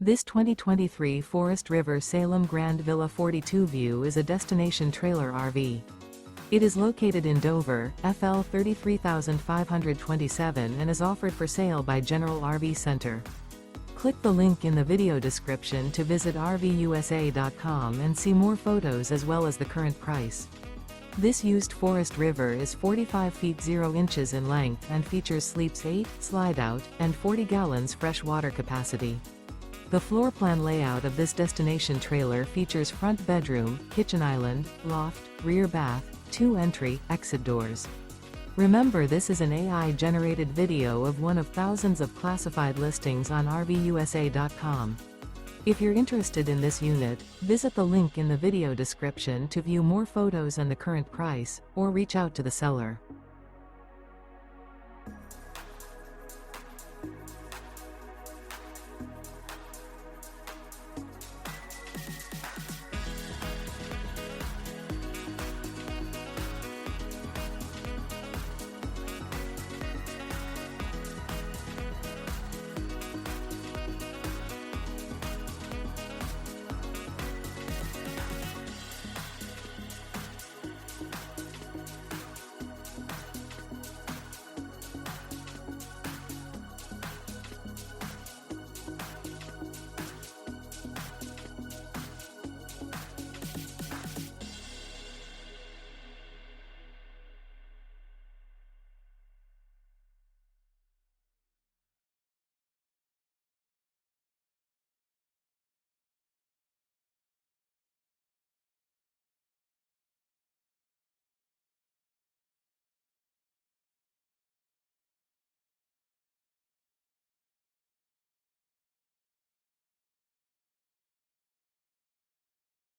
This 2023 Forest River Salem Grand Villa 42 View is a destination trailer RV. It is located in Dover, FL 33527 and is offered for sale by General RV Center. Click the link in the video description to visit RVUSA.com and see more photos as well as the current price. This used Forest River is 45 feet 0 inches in length and features sleeps 8, Slideout, and 40 gallons fresh water capacity. The floor plan layout of this destination trailer features front bedroom, kitchen island, loft, rear bath, 2 entry, exit doors. Remember, this is an AI-generated video of one of thousands of classified listings on RVUSA.com. If you're interested in this unit, visit the link in the video description to view more photos and the current price, or reach out to the seller.